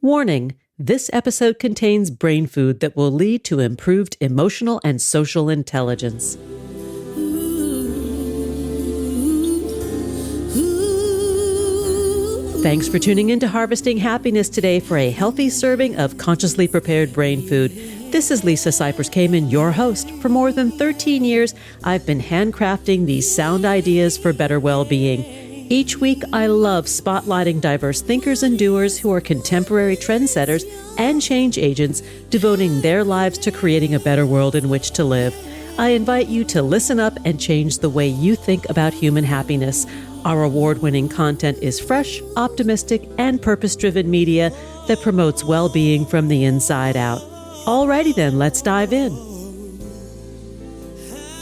Warning, this episode contains brain food that will lead to improved emotional and social intelligence. Thanks for tuning in to Harvesting Happiness today for a healthy serving of consciously prepared brain food. This is Lisa Cypers-Kamen, your host. For more than 13 years, I've been handcrafting these sound ideas for better well-being. Each week, I love spotlighting diverse thinkers and doers who are contemporary trendsetters and change agents, devoting their lives to creating a better world in which to live. I invite you to listen up and change the way you think about human happiness. Our award-winning content is fresh, optimistic, and purpose-driven media that promotes well-being from the inside out. Alrighty then, let's dive in.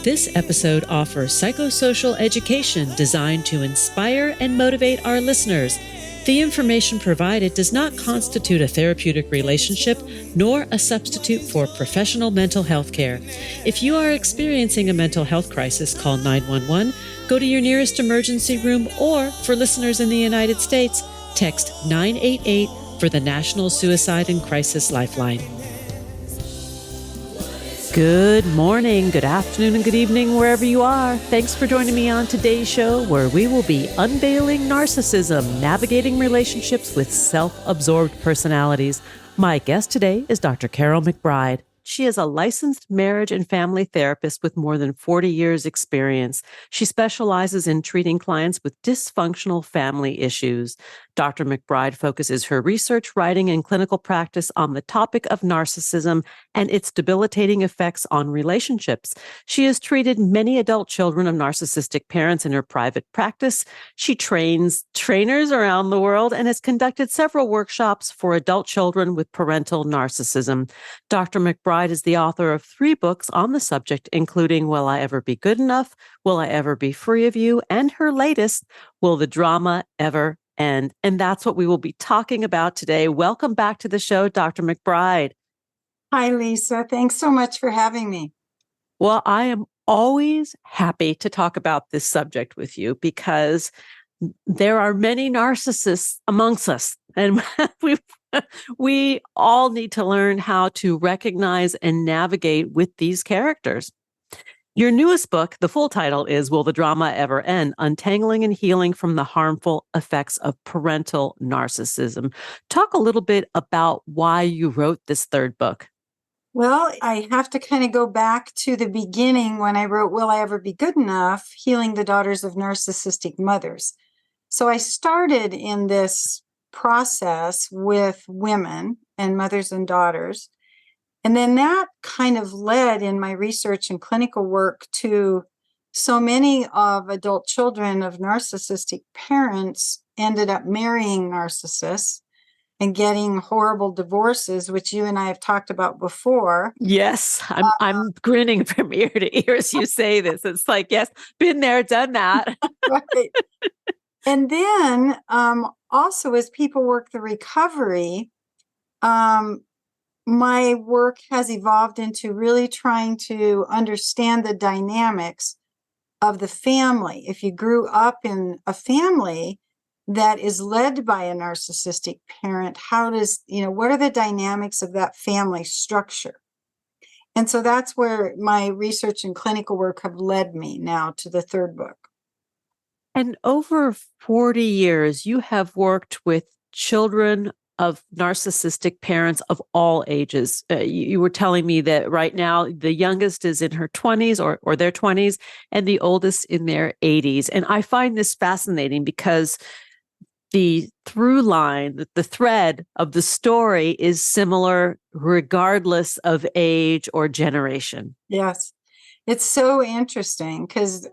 This episode offers psychosocial education designed to inspire and motivate our listeners. The information provided does not constitute a therapeutic relationship nor a substitute for professional mental health care. If you are experiencing a mental health crisis, call 911, go to your nearest emergency room, or for listeners in the United States, text 988 for the National Suicide and Crisis Lifeline. Good morning, good afternoon, and good evening, wherever you are. Thanks for joining me on today's show, where we will be unveiling narcissism, navigating relationships with self-absorbed personalities. My guest today is Dr. Karyl McBride. She is a licensed marriage and family therapist with more than 40 years' experience. She specializes in treating clients with dysfunctional family issues. Dr. McBride focuses her research, writing, and clinical practice on the topic of narcissism and its debilitating effects on relationships. She has treated many adult children of narcissistic parents in her private practice. She trains trainers around the world and has conducted several workshops for adult children with parental narcissism. Dr. McBride is the author of 3 books on the subject, including Will I Ever Be Good Enough? Will I Ever Be Free of You? And her latest, Will the Drama Ever End? And that's what we will be talking about today. Welcome back to the show, Dr. McBride. Hi, Lisa. Thanks so much for having me. Well, I am always happy to talk about this subject with you because there are many narcissists amongst us, and we all need to learn how to recognize and navigate with these characters. Your newest book, the full title is Will the Drama Ever End? Untangling and Healing from the Harmful Effects of Parental Narcissism. Talk a little bit about why you wrote this 3rd book. Well, I have to kind of go back to the beginning when I wrote Will I Ever Be Good Enough? Healing the Daughters of Narcissistic Mothers. So I started in this process with women and mothers and daughters. And then that kind of led in my research and clinical work to so many of adult children of narcissistic parents ended up marrying narcissists and getting horrible divorces, which you and I have talked about before. Yes, I'm grinning from ear to ear as you say this. It's like, yes, been there, done that. Right. And then also as people work the recovery, my work has evolved into really trying to understand the dynamics of the family. If you grew up in a family that is led by a narcissistic parent, what are the dynamics of that family structure? And so that's where my research and clinical work have led me now to the 3rd book. And over 40 years, you have worked with children of narcissistic parents of all ages. You were telling me that right now, the youngest is in her 20s or their 20s, and the oldest in their 80s. And I find this fascinating because the through line, the thread of the story is similar regardless of age or generation. Yes, it's so interesting because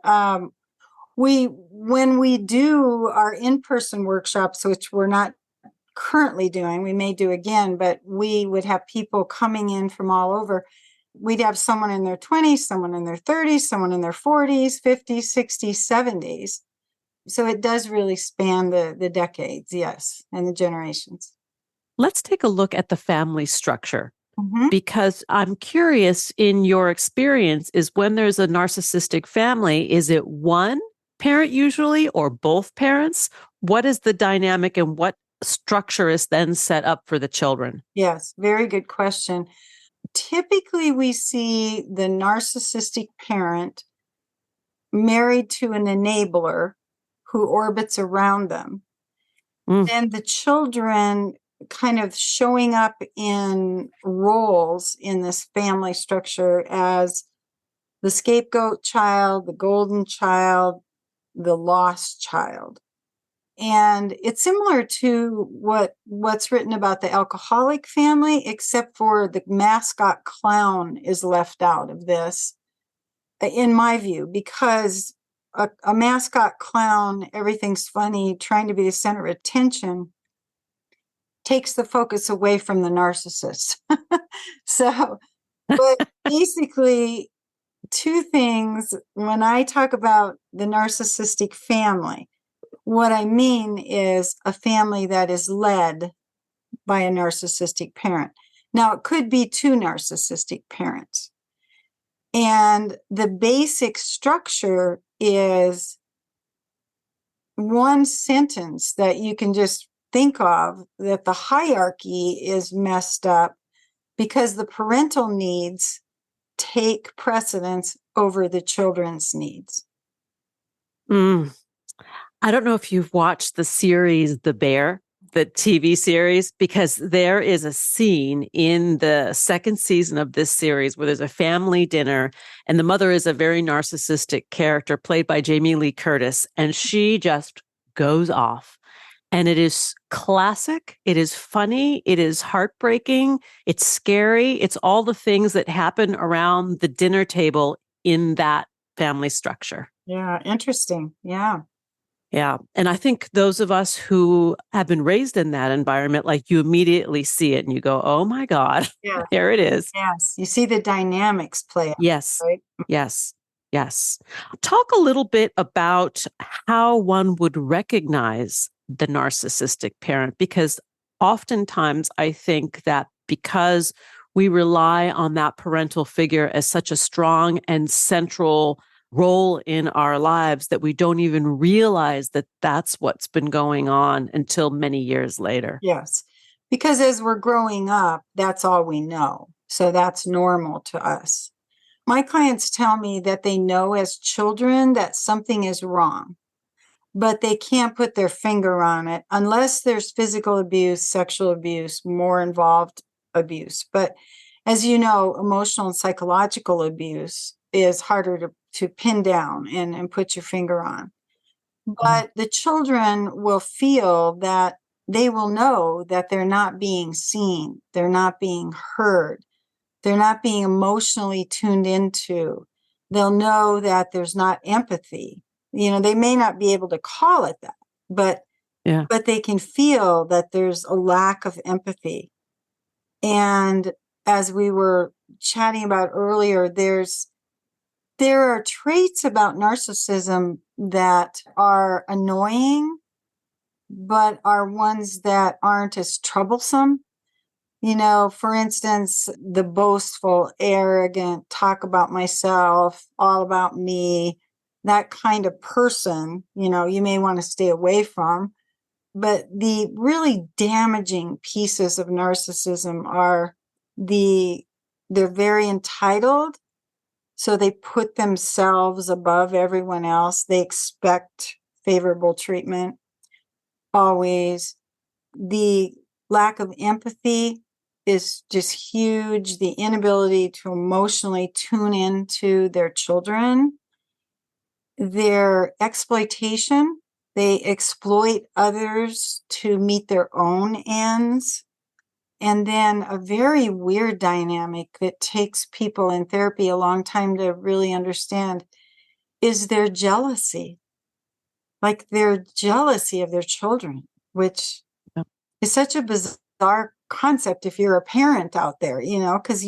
when we do our in-person workshops, which we're not currently doing, we may do again, but we would have people coming in from all over. We'd have someone in their 20s, someone in their 30s, someone in their 40s, 50s, 60s, 70s. So it does really span the decades, yes, and the generations. Let's take a look at the family structure. Because I'm curious, in your experience, is when there's a narcissistic family, is it one parent usually or both parents? What is the dynamic and what structure is then set up for the children? Yes, very good question. Typically, we see the narcissistic parent married to an enabler who orbits around them. Mm. And the children kind of showing up in roles in this family structure as the scapegoat child, the golden child, the lost child. And it's similar to what's written about the alcoholic family, except for the mascot clown is left out of this, in my view, because a mascot clown, everything's funny, trying to be the center of attention, takes the focus away from the narcissist. So, but basically, two things when I talk about the narcissistic family, what I mean is a family that is led by a narcissistic parent. Now, it could be two narcissistic parents. And the basic structure is one sentence that you can just think of, that the hierarchy is messed up because the parental needs take precedence over the children's needs. Mm. I don't know if you've watched the series The Bear, the TV series, because there is a scene in the second season of this series where there's a family dinner and the mother is a very narcissistic character played by Jamie Lee Curtis, and she just goes off. And it is classic. It is funny. It is heartbreaking. It's scary. It's all the things that happen around the dinner table in that family structure. Yeah, interesting. Yeah. Yeah. And I think those of us who have been raised in that environment, like you immediately see it and you go, oh my God, Yeah. there it is. Yes. You see the dynamics play out, Yes. right? Yes. Yes. Talk a little bit about how one would recognize the narcissistic parent, because oftentimes I think that because we rely on that parental figure as such a strong and central role in our lives that we don't even realize that that's what's been going on until many years later. Yes. Because as we're growing up, that's all we know. So that's normal to us. My clients tell me that they know as children that something is wrong, but they can't put their finger on it unless there's physical abuse, sexual abuse, more involved abuse. But as you know, emotional and psychological abuse is harder to pin down and put your finger on. But the children will feel that they will know that they're not being seen, they're not being heard, they're not being emotionally tuned into. They'll know that there's not empathy. You know, they may not be able to call it that, but they can feel that there's a lack of empathy. And as we were chatting about earlier, there are traits about narcissism that are annoying, but are ones that aren't as troublesome. You know, for instance, the boastful, arrogant, talk about myself, all about me, that kind of person, you know, you may want to stay away from. But the really damaging pieces of narcissism are they're very entitled. So they put themselves above everyone else. They expect favorable treatment always. The lack of empathy is just huge. The inability to emotionally tune into their children. Their exploitation. They exploit others to meet their own ends. And then a very weird dynamic that takes people in therapy a long time to really understand is their jealousy. Like their jealousy of their children, which is such a bizarre concept if you're a parent out there, you know, because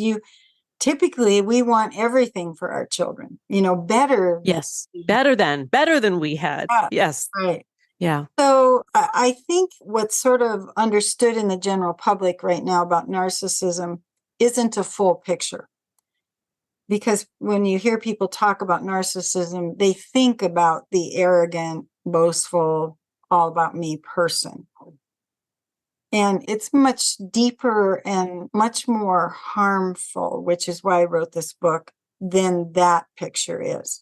typically we want everything for our children, you know, better. Yes. Better than we had. Yes. Right. Yeah. So I think what's sort of understood in the general public right now about narcissism isn't a full picture. Because when you hear people talk about narcissism, they think about the arrogant, boastful, all about me person. And it's much deeper and much more harmful, which is why I wrote this book, than that picture is.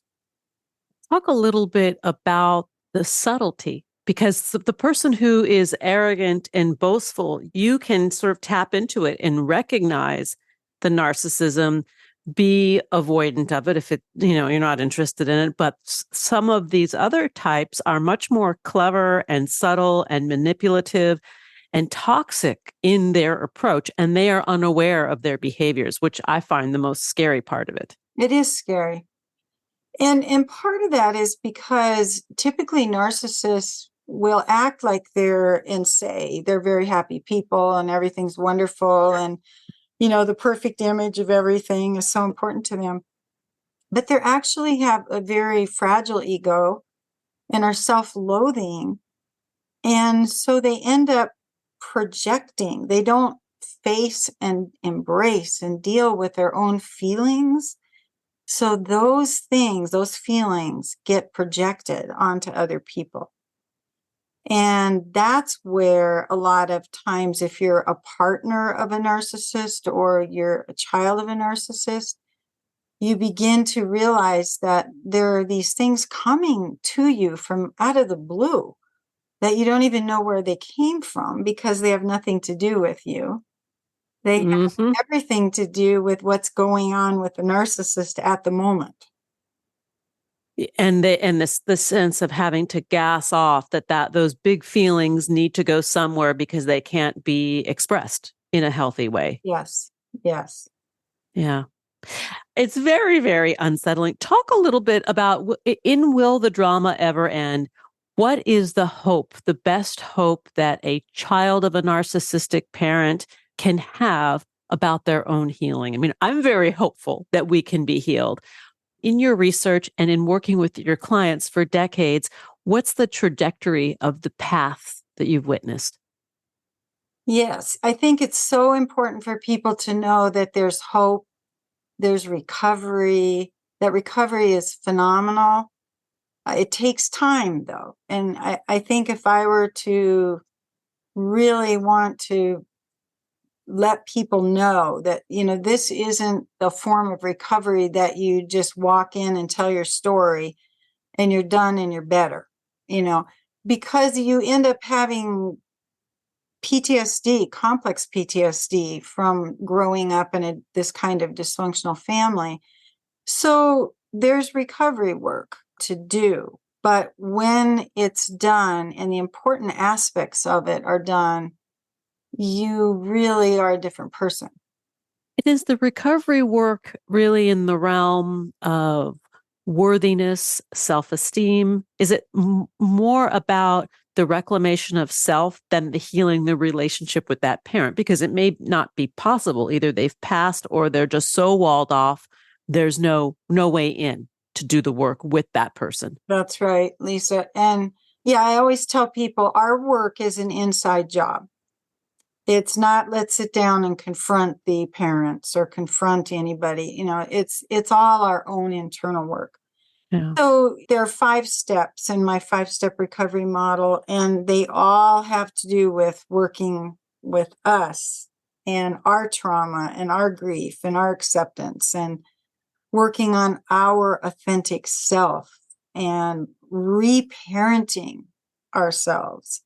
Talk a little bit about the subtlety, because the person who is arrogant and boastful, you can sort of tap into it and recognize the narcissism, be avoidant of it if you're not interested in it. But some of these other types are much more clever and subtle and manipulative and toxic in their approach, and they are unaware of their behaviors, which I find the most scary part of it. It is scary. And part of that is because typically narcissists will act like and say they're very happy people and everything's wonderful, and the perfect image of everything is so important to them. But they actually have a very fragile ego and are self-loathing. And so they end up projecting. They don't face and embrace and deal with their own feelings. So those feelings get projected onto other people. And that's where a lot of times, if you're a partner of a narcissist or you're a child of a narcissist, you begin to realize that there are these things coming to you from out of the blue that you don't even know where they came from, because they have nothing to do with you. They have everything to do with what's going on with the narcissist at the moment. And the sense of having to gas off that those big feelings need to go somewhere because they can't be expressed in a healthy way. Yes. Yeah. It's very, very unsettling. Talk a little bit about, in Will the Drama Ever End? What is the hope, the best hope that a child of a narcissistic parent can have about their own healing? I mean, I'm very hopeful that we can be healed. In your research and in working with your clients for decades, what's the trajectory of the path that you've witnessed? Yes, I think it's so important for people to know that there's hope, there's recovery, that recovery is phenomenal. It takes time, though. And I think if I were to really want to let people know that, this isn't the form of recovery that you just walk in and tell your story and you're done and you're better, because you end up having PTSD, complex PTSD from growing up in this kind of dysfunctional family. So there's recovery work to do. But when it's done and the important aspects of it are done, you really are a different person. It is the recovery work really in the realm of worthiness, self-esteem? Is it more about the reclamation of self than the healing the relationship with that parent? Because it may not be possible. Either they've passed or they're just so walled off, there's no way in to do the work with that person. That's right, Lisa. And yeah, I always tell people our work is an inside job. It's not, let's sit down and confront the parents or confront anybody. It's all our own internal work. Yeah. So there are 5 steps in my 5-step recovery model, and they all have to do with working with us and our trauma and our grief and our acceptance, and working on our authentic self and reparenting ourselves.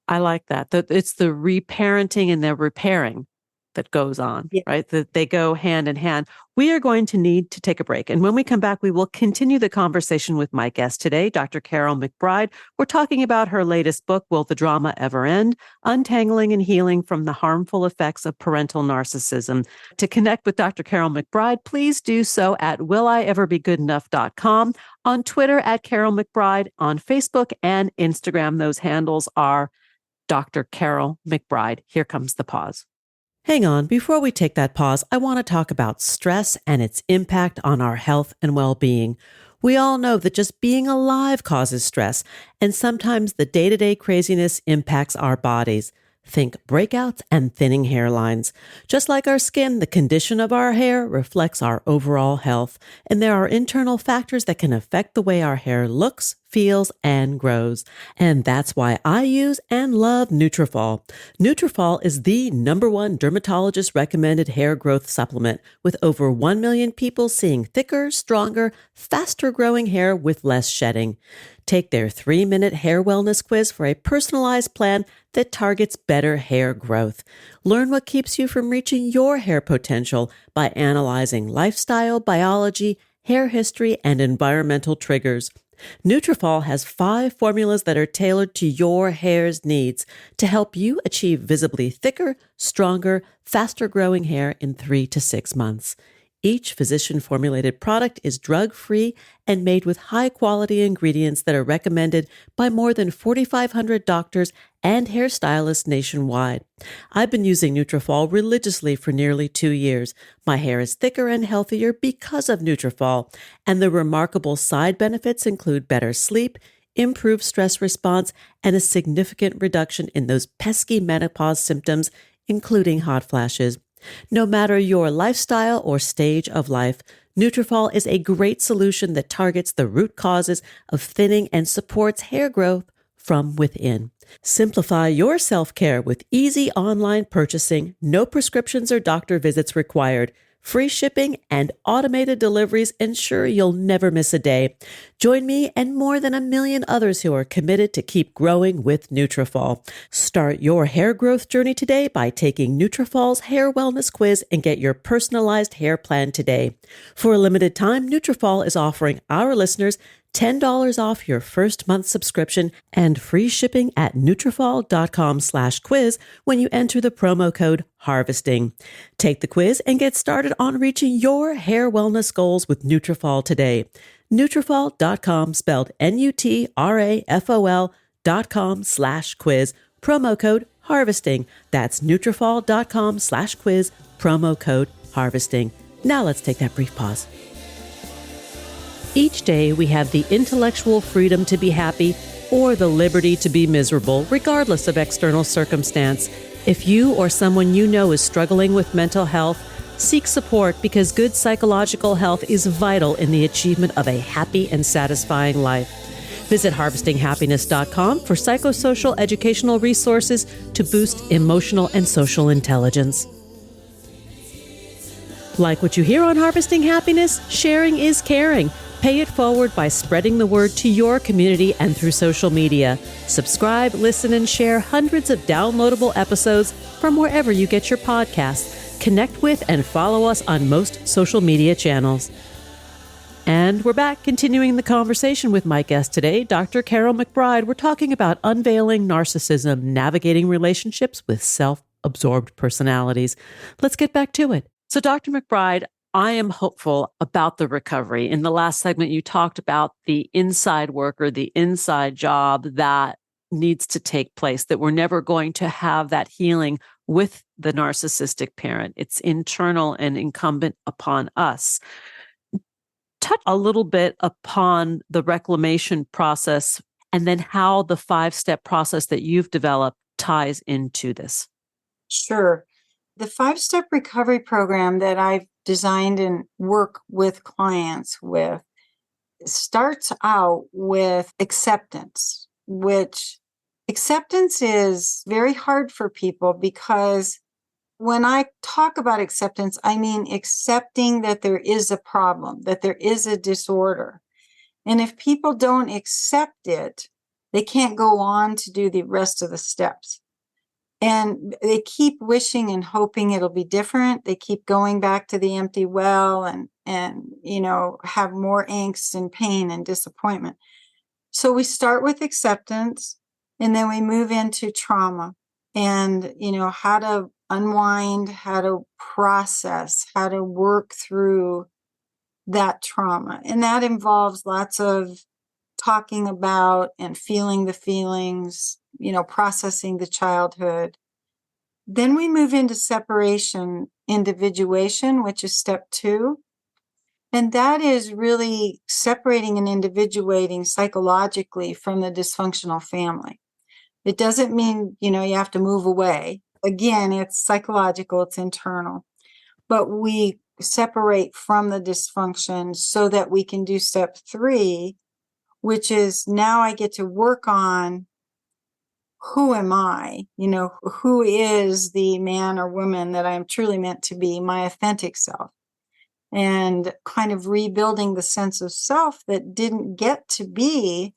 I like that. That it's the reparenting and the repairing that goes on, right? That they go hand in hand. We are going to need to take a break. And when we come back, we will continue the conversation with my guest today, Dr. Karyl McBride. We're talking about her latest book, Will the Drama Ever End? Untangling and Healing from the Harmful Effects of Parental Narcissism. To connect with Dr. Karyl McBride, please do so at williEverBeGoodEnough.com, on Twitter at Karyl McBride, on Facebook and Instagram. Those handles are Dr. Karyl McBride. Here comes the pause. Hang on, before we take that pause, I want to talk about stress and its impact on our health and well-being. We all know that just being alive causes stress, and sometimes the day-to-day craziness impacts our bodies. Think breakouts and thinning hairlines. Just like our skin, the condition of our hair reflects our overall health, and there are internal factors that can affect the way our hair looks, feels, and grows. And that's why I use and love Nutrafol. Nutrafol is the #1 dermatologist recommended hair growth supplement, with over 1 million people seeing thicker, stronger, faster growing hair with less shedding. Take their 3-minute hair wellness quiz for a personalized plan that targets better hair growth. Learn what keeps you from reaching your hair potential by analyzing lifestyle, biology, hair history, and environmental triggers. Nutrafol has 5 formulas that are tailored to your hair's needs to help you achieve visibly thicker, stronger, faster growing hair in 3 to 6 months. Each physician-formulated product is drug-free and made with high-quality ingredients that are recommended by more than 4,500 doctors and hairstylists nationwide. I've been using Nutrafol religiously for nearly 2 years. My hair is thicker and healthier because of Nutrafol, and the remarkable side benefits include better sleep, improved stress response, and a significant reduction in those pesky menopause symptoms, including hot flashes. No matter your lifestyle or stage of life, Nutrafol is a great solution that targets the root causes of thinning and supports hair growth from within. Simplify your self-care with easy online purchasing, no prescriptions or doctor visits required. Free shipping and automated deliveries ensure you'll never miss a day. Join me and more than 1 million others who are committed to keep growing with Nutrafol. Start your hair growth journey today by taking Nutrafol's hair wellness quiz and get your personalized hair plan today. For a limited time, Nutrafol is offering our listeners $10 off your first month subscription and free shipping at Nutrafol.com/quiz when you enter the promo code HARVESTING. Take the quiz and get started on reaching your hair wellness goals with Nutrafol today. Nutrafol.com, spelled Nutrafol.com/quiz, promo code HARVESTING. That's Nutrafol.com/quiz, promo code HARVESTING. Now let's take that brief pause. Each day, we have the intellectual freedom to be happy or the liberty to be miserable, regardless of external circumstance. If you or someone you know is struggling with mental health, seek support because good psychological health is vital in the achievement of a happy and satisfying life. Visit harvestinghappiness.com for psychosocial educational resources to boost emotional and social intelligence. Like what you hear on Harvesting Happiness? Sharing is caring. Pay it forward by spreading the word to your community and through social media. Subscribe, listen, and share hundreds of downloadable episodes from wherever you get your podcasts. Connect with and follow us on most social media channels. And we're back, continuing the conversation with my guest today, Dr. Karyl McBride. We're talking about unveiling narcissism, navigating relationships with self-absorbed personalities. Let's get back to it. So, Dr. McBride, I am hopeful about the recovery. In the last segment, you talked about the inside work or the inside job that needs to take place, that we're never going to have that healing with the narcissistic parent. It's internal and incumbent upon us. Touch a little bit upon the reclamation process and then how the 5-step process that you've developed ties into this. Sure. The 5-step recovery program that I've designed and work with clients with starts out with acceptance, which acceptance is very hard for people because when I talk about acceptance, I mean accepting that there is a problem, that there is a disorder. And if people don't accept it, they can't go on to do the rest of the steps. And they keep wishing and hoping it'll be different. They keep going back to the empty well and have more angst and pain and disappointment. So we start with acceptance and then we move into trauma and, how to unwind, how to process, how to work through that trauma. And that involves lots of talking about and feeling the feelings, processing the childhood. Then we move into separation, individuation, which is step 2. And that is really separating and individuating psychologically from the dysfunctional family. It doesn't mean, you have to move away. Again, it's psychological, it's internal. But we separate from the dysfunction so that we can do step 3, which is now I get to work on who am I? Who is the man or woman that I am truly meant to be, my authentic self, and kind of rebuilding the sense of self that didn't get to be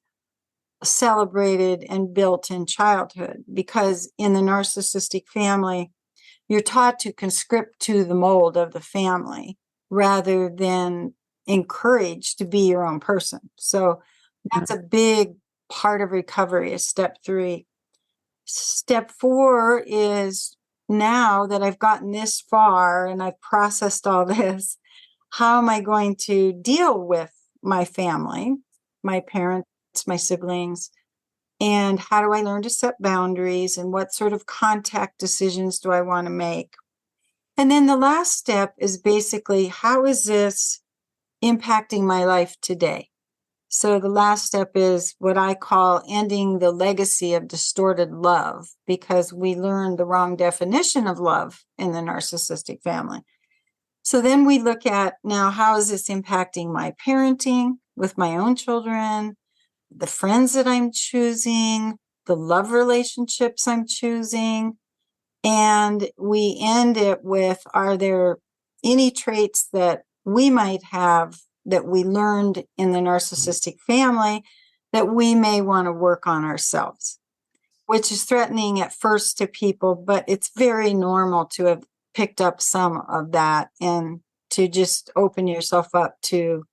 celebrated and built in childhood. Because in the narcissistic family, you're taught to conscript to the mold of the family rather than encouraged to be your own person. So that's a big part of recovery, is step 3. Step 4 is, now that I've gotten this far and I've processed all this, how am I going to deal with my family, my parents, my siblings, and how do I learn to set boundaries, and what sort of contact decisions do I want to make? And then the last step is basically, how is this impacting my life today? So the last step is what I call ending the legacy of distorted love, because we learned the wrong definition of love in the narcissistic family. So then we look at, now, how is this impacting my parenting with my own children, the friends that I'm choosing, the love relationships I'm choosing? And we end it with, are there any traits that we might have that we learned in the narcissistic family that we may want to work on ourselves, which is threatening at first to people, but it's very normal to have picked up some of that and to just open yourself up to,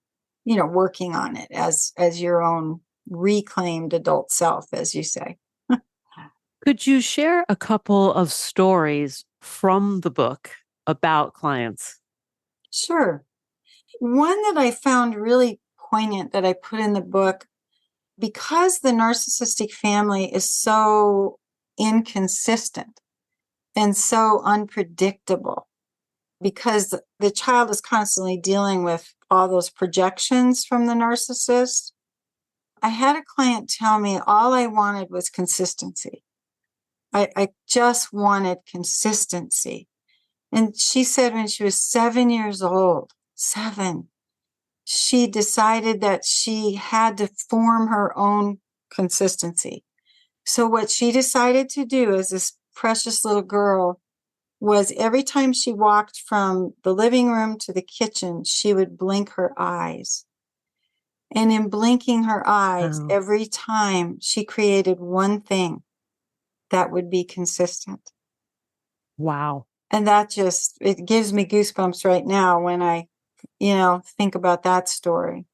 working on it as your own reclaimed adult self, as you say. Could you share a couple of stories from the book about clients? Sure. One that I found really poignant that I put in the book, because the narcissistic family is so inconsistent and so unpredictable, because the child is constantly dealing with all those projections from the narcissist. I had a client tell me all I wanted was consistency. I just wanted consistency. And she said when she was 7 years old, she decided that she had to form her own consistency. So what she decided to do as this precious little girl was, every time she walked from the living room to the kitchen, she would blink her eyes. And in blinking her eyes, Wow. every time, she created one thing that would be consistent. Wow. And that just, it gives me goosebumps right now when I, think about that story.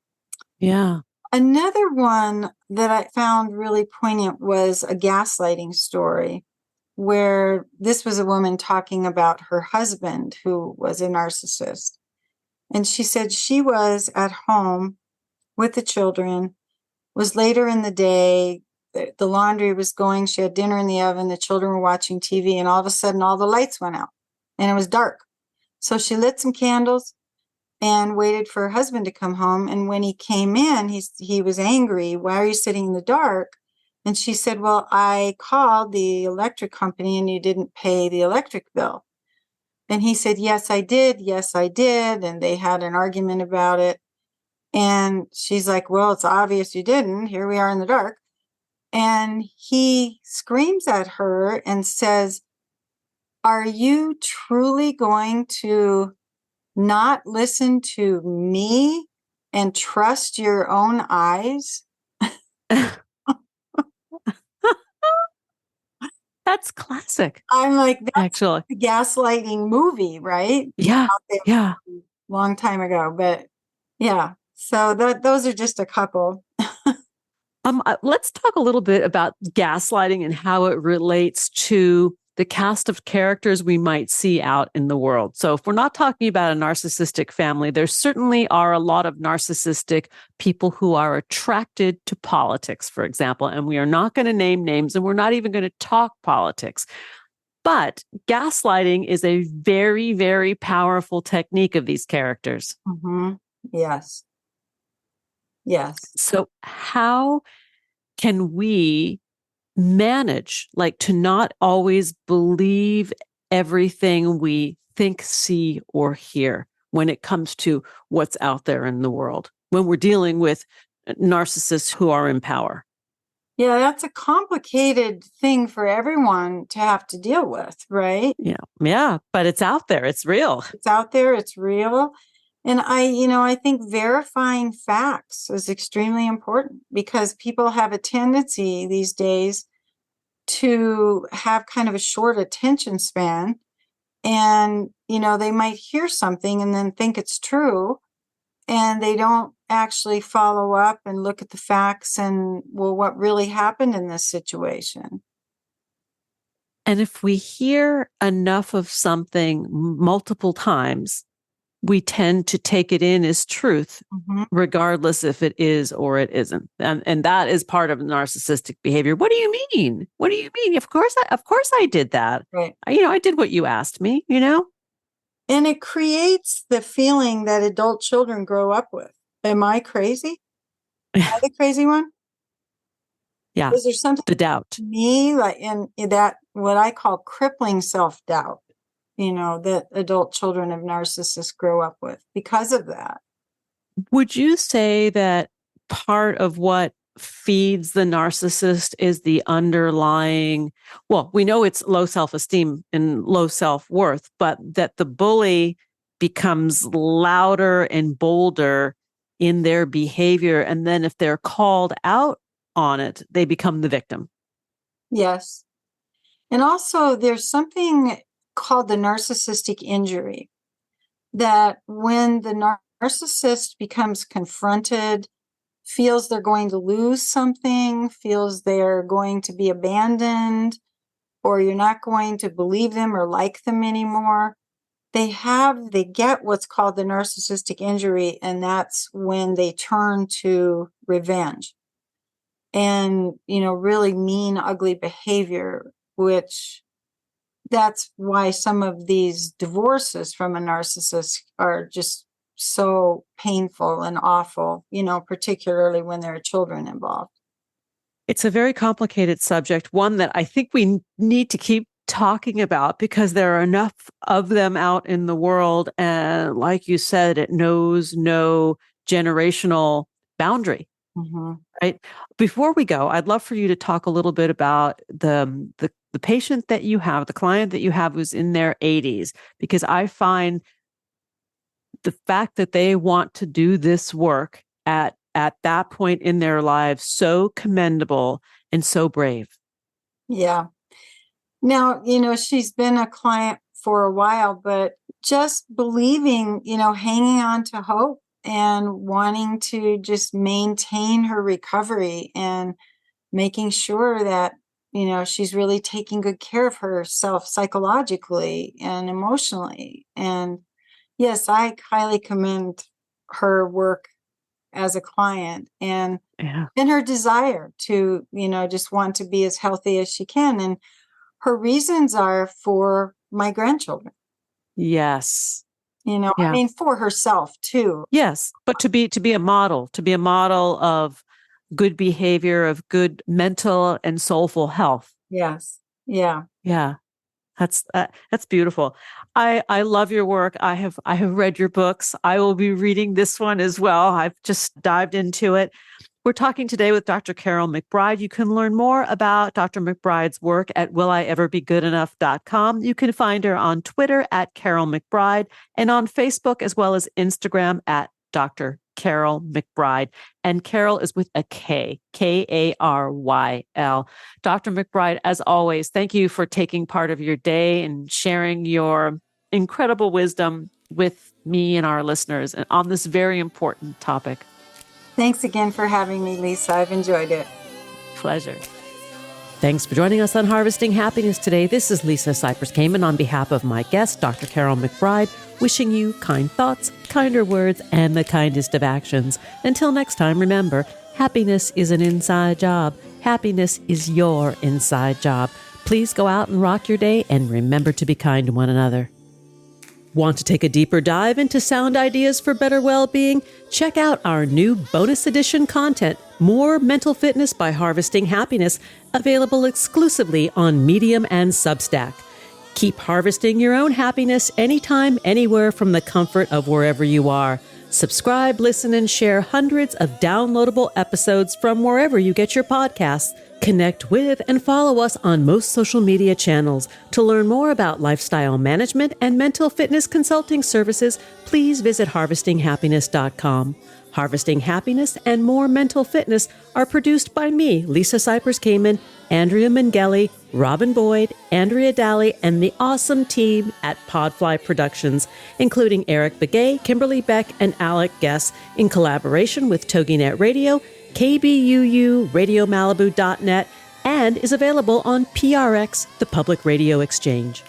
Yeah. Another one that I found really poignant was a gaslighting story, where this was a woman talking about her husband who was a narcissist. And she said she was at home with the children, was later in the day, the laundry was going, she had dinner in the oven, the children were watching TV, and all of a sudden all the lights went out and it was dark. So she lit some candles and waited for her husband to come home. And when he came in, he was angry. Why are you sitting in the dark? And she said, well, I called the electric company and you didn't pay the electric bill. And he said, yes, I did. Yes, I did. And they had an argument about it. And she's like, well, it's obvious you didn't. Here we are in the dark. And he screams at her and says, are you truly going to not listen to me and trust your own eyes? That's classic. I'm like, that's Actually. the gaslighting movie, right? Yeah. Out there Yeah. a long time ago, but yeah. So those are just a couple. Let's talk a little bit about gaslighting and how it relates to the cast of characters we might see out in the world. So if we're not talking about a narcissistic family, there certainly are a lot of narcissistic people who are attracted to politics, for example, and we are not going to name names and we're not even going to talk politics. But gaslighting is a very, very powerful technique of these characters. Mm-hmm. Yes. Yes. So how can we manage, like, to not always believe everything we think, see, or hear when it comes to what's out there in the world, when we're dealing with narcissists who are in power. Yeah, that's a complicated thing for everyone to have to deal with, right? Yeah, but it's out there. It's real. It's out there, it's real. And I think verifying facts is extremely important because people have a tendency these days to have kind of a short attention span. And, they might hear something and then think it's true. And they don't actually follow up and look at the facts and, well, what really happened in this situation. And if we hear enough of something multiple times, we tend to take it in as truth, regardless if it is or it isn't. And that is part of narcissistic behavior. What do you mean? What do you mean? Of course I did that. Right. I did what you asked me, And it creates the feeling that adult children grow up with. Am I crazy? Am I the crazy one? Yeah. Is there something the doubt to me like in that what I call crippling self-doubt, that adult children of narcissists grow up with because of that? Would you say that part of what feeds the narcissist is the underlying, well, we know it's low self-esteem and low self-worth, but that the bully becomes louder and bolder in their behavior. And then if they're called out on it, they become the victim. Yes. And also there's something called the narcissistic injury that when the narcissist becomes confronted, feels they're going to lose something, feels they're going to be abandoned, or you're not going to believe them or like them anymore, they get what's called the narcissistic injury, and that's when they turn to revenge and, really mean, ugly behavior, which that's why some of these divorces from a narcissist are just so painful and awful, particularly when there are children involved. It's a very complicated subject, one that I think we need to keep talking about because there are enough of them out in the world. And like you said, it knows no generational boundary. Right. Before we go, I'd love for you to talk a little bit about the patient that you have, the client that you have who's in their 80s, because I find the fact that they want to do this work at that point in their lives so commendable and so brave. Yeah. Now, she's been a client for a while, but just believing, hanging on to hope and wanting to just maintain her recovery and making sure that, she's really taking good care of herself psychologically and emotionally. And yes, I highly commend her work as a client and her desire to, just want to be as healthy as she can. And her reasons are for my grandchildren. Yes. I mean, for herself too. Yes. But to be a model of good behavior, of good mental and soulful health. Yes. Yeah. Yeah. That's beautiful. I love your work. I have read your books. I will be reading this one as well. I've just dived into it. We're talking today with Dr. Karyl McBride. You can learn more about Dr. McBride's work at willieverbegoodenough.com. You can find her on Twitter at Karyl McBride and on Facebook as well as Instagram at Dr. Karyl McBride. And Karyl is with a K, Karyl. Dr. McBride, as always, thank you for taking part of your day and sharing your incredible wisdom with me and our listeners on this very important topic. Thanks again for having me, Lisa. I've enjoyed it. Pleasure. Thanks for joining us on Harvesting Happiness today. This is Lisa Cypers-Kamen on behalf of my guest, Dr. Karyl McBride, wishing you kind thoughts, kinder words, and the kindest of actions. Until next time, remember, happiness is an inside job. Happiness is your inside job. Please go out and rock your day and remember to be kind to one another. Want to take a deeper dive into sound ideas for better well-being? Check out our new bonus edition content, More Mental Fitness by Harvesting Happiness, available exclusively on Medium and Substack. Keep harvesting your own happiness anytime, anywhere from the comfort of wherever you are. Subscribe, listen, and share hundreds of downloadable episodes from wherever you get your podcasts. Connect with and follow us on most social media channels. To learn more about lifestyle management and mental fitness consulting services, please visit harvestinghappiness.com. Harvesting Happiness and More Mental Fitness are produced by me, Lisa Cypers-Kamen, Andrea Mengele, Robin Boyd, Andrea Daly, and the awesome team at Podfly Productions, including Eric Begay, Kimberly Beck, and Alec Guess, in collaboration with TogiNet Radio, KBUU, RadioMalibu.net, and is available on PRX, the Public Radio Exchange.